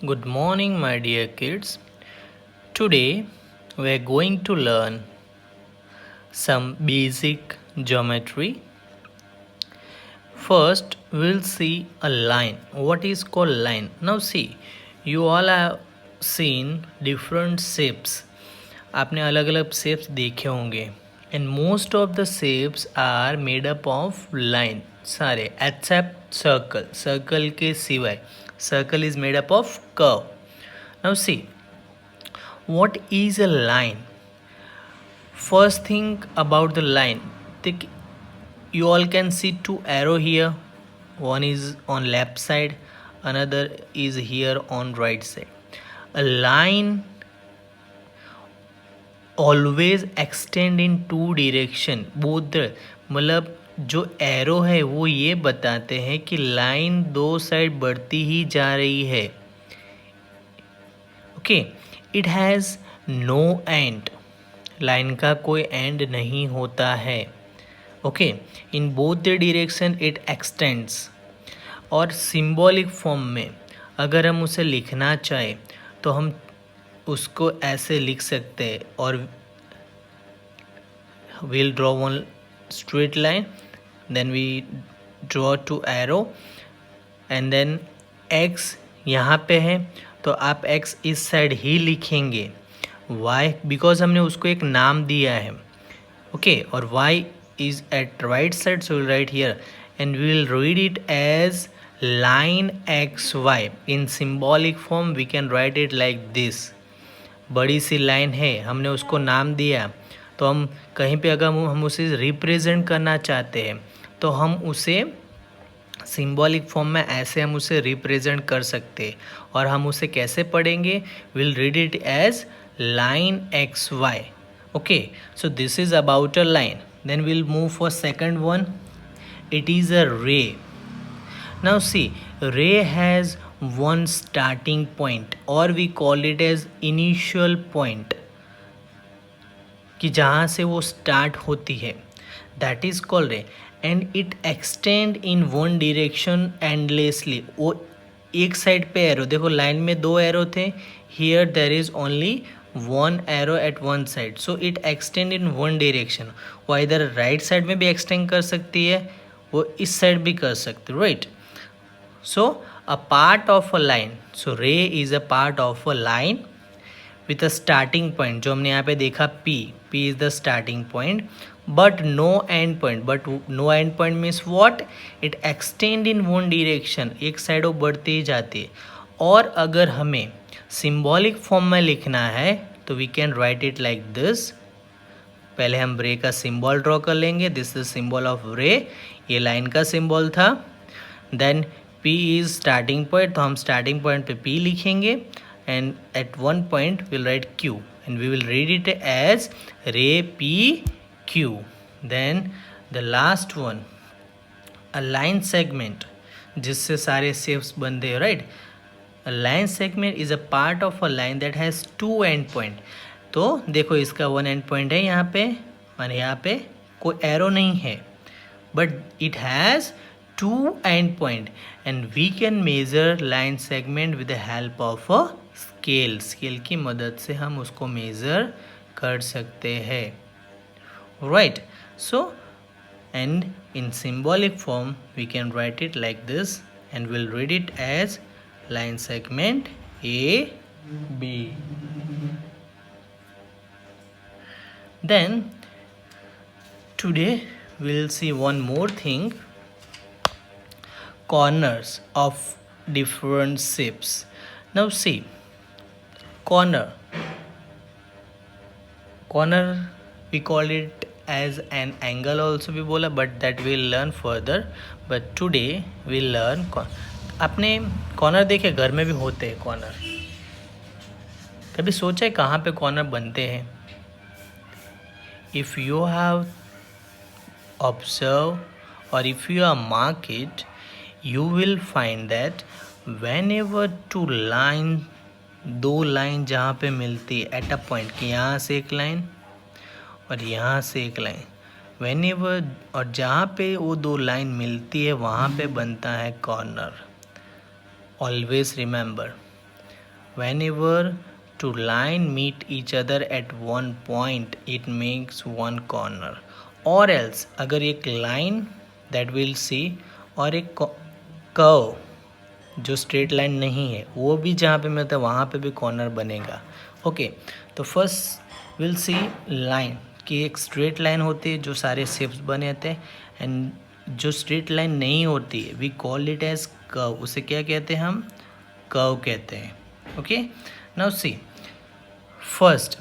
Good morning, my dear kids. Today we are going to learn some basic geometry. First, we'll see a line. What is called line? Now see, you all have seen different shapes. आपने अलग अलग shapes देखे होंगे. And most of the shapes are made up of line. सारे except circle. Circle के सिवाय. Circle is made up of curve. Now see, what is a line? First thing about the line, you all can see two arrow here. One is on left side, another is here on right side. A line always extend in two direction. both मतलब जो arrow है वो ये बताते हैं कि line दो side बढ़ती ही जा रही है. Okay, it has no end. Line का कोई एंड नहीं होता है. Okay, in both the direction it extends. और सिंबॉलिक फॉर्म में अगर हम उसे लिखना चाहें तो हम उसको ऐसे लिख सकते हैं. और we'll draw one straight line, then we draw two arrow, and then x यहाँ पे है तो आप x इस साइड ही लिखेंगे. y बिकॉज हमने उसको एक नाम दिया है. ओके, और y is at right side, so we'll write here and we will read it as line xy. in symbolic form we can write it like this. बड़ी सी लाइन है, हमने उसको नाम दिया, तो हम कहीं पे अगर हम उसे रिप्रेजेंट करना चाहते हैं तो हम उसे सिंबॉलिक फॉर्म में ऐसे हम उसे रिप्रेजेंट कर सकते हैं. और हम उसे कैसे पढ़ेंगे? Will read it as line xy. Okay, so this is about a line. Then we'll move for second one. It is a ray. Now see, ray has one starting point, or we call it as initial point, कि जहाँ से वो start होती है. That is called रे. And it extend in one direction endlessly. वो एक side पे एरो, देखो लाइन में दो एरो थे, here there is only one arrow at one side, so it extend in one direction. वो इधर राइट साइड में भी एक्सटेंड कर सकती है, वो इस साइड भी कर सकती है, right. So a part of a line, so ray is a part of a line with a starting point. जो हमने यहाँ पे देखा P is the starting point but no end point. but no end point means what? it extend in one direction. एक side वो बढ़ती ही जाती है. और अगर हमें सिंबॉलिक फॉर्म में लिखना है तो we can write it like this. पहले हम रे का सिंबल ड्रॉ कर लेंगे. दिस इज सिंबल ऑफ रे. ये लाइन का सिंबल था. Then P is starting point, तो हम स्टार्टिंग पॉइंट पे P लिखेंगे. And at one point we'll write Q and we will read it as ray PQ. Then the last one, a line segment, जिससे सारे shapes बनते हैं, right? A line segment is a part of a line that has two end point. तो देखो इसका one end point है यहाँ पे और यहाँ पे कोई arrow नहीं है, but it has two end point and we can measure line segment with the help of a scale. Scale की मदद से हम उसको मेज़र कर सकते हैं, right. So and in symbolic form we can write it like this and will read it as line segment A B. Then today we'll see one more thing, corners of different shapes. Now see, corner we call it as an angle also भी बोला, but that we'll learn further. but today we'll learn आपने corner देखे? घर में भी होते हैं corner. कभी सोचा है कहाँ पे कॉर्नर बनते हैं? if you have observed or if you are mark it, you will find that whenever two line, दो लाइन जहाँ पे मिलती है एट अ पॉइंट, कि यहाँ से एक लाइन और यहाँ से एक लाइन, whenever, और जहाँ पे वो दो लाइन मिलती है वहाँ पे बनता है corner. Always remember. whenever two line meet each other at one point it makes one corner, or else अगर एक line that we'll see और एक curve जो स्ट्रेट लाइन नहीं है वो भी जहाँ पे मिलता है वहाँ पे भी कॉर्नर बनेगा. ओके, तो फर्स्ट विल सी लाइन कि एक स्ट्रेट लाइन होती है जो सारे शेप्स बने होते हैं, एंड जो स्ट्रेट लाइन नहीं होती है we call it as curve. उसे क्या कहते हैं हम? कर्व कहते हैं. ओके, नाउ सी फर्स्ट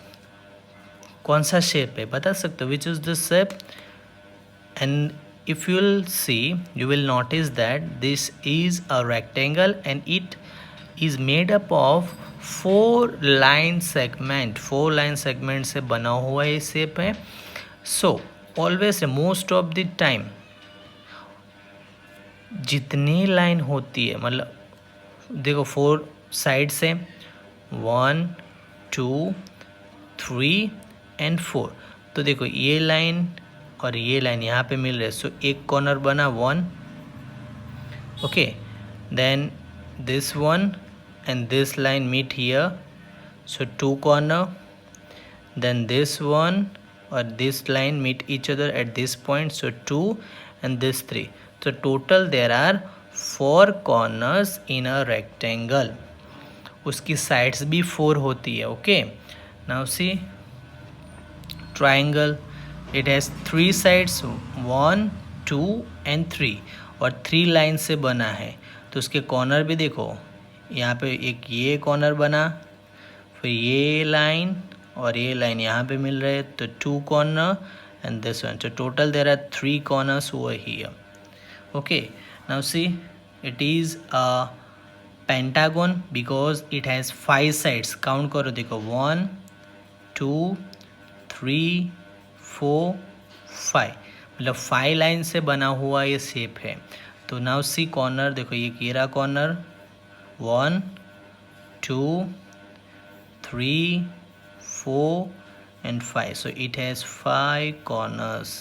कौन सा शेप है बता सकते हो? Which is the shape? And if you will see, you will notice that this is a rectangle and it is made up of 4 line segment. 4 line segment से बना हुआ ये शेप है. So always most of the time जितनी line होती है, मतलब देखो 4 साइड से 1 2 3 एंड 4, तो देखो ये लाइन और ये लाइन यहाँ पे मिल रहे. सो एक कॉर्नर बना 1. Okay, then this one and this line meet here, so 2 corner. Then this one और this line meet each other at this point, so 2 and this 3. तो total there are 4 corners in a rectangle. उसकी sides भी 4 होती है. Okay, now see triangle. It has 3 sides 1 2 and 3 और 3 line से बना है. तो उसके कॉर्नर भी देखो, यहाँ पे एक ये कॉर्नर बना, फिर ये लाइन और ये लाइन यहाँ पे मिल रहे, तो 2 कॉर्नर एंड दिस वन. तो total there are 3 corners over here. Okay, now see it is a pentagon because it has 5 sides. Count करो, देखो 1 2 3 4 5, मतलब 5 लाइन से बना हुआ ये शेप है. तो नाउ सी कॉर्नर, देखो ये कीरा corner 1 2 3 4 and 5. So it has 5 corners.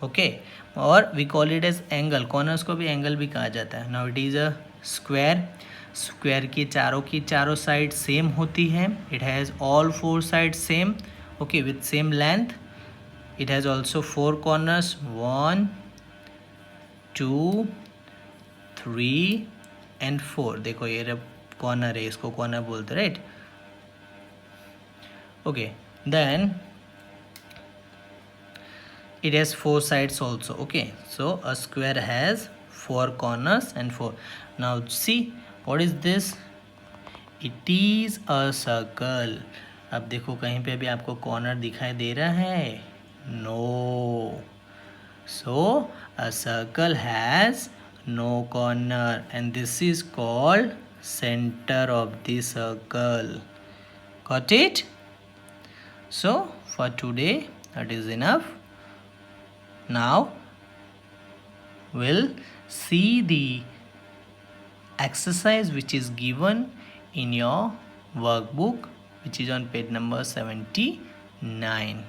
Okay, और we call it as angle. Corners को भी एंगल भी कहा जाता है. Now it is a square. Square की चारों साइड सेम होती है. It has all 4 side same. Okay, with same length. It has also 4 corners 1 2 3 and 4. देखो ये कॉर्नर है, इसको कॉर्नर बोलते, right? Okay, then it has 4 sides also. Okay, so a square has 4 corners and 4. Now see what is this? It is a circle. अब देखो कहीं पे भी आपको कॉर्नर दिखाई दे रहा है? No. So a circle has no corner and this is called center of the circle. Got it? So for today that is enough. Now we'll see the exercise which is given in your workbook, which is on page number 79.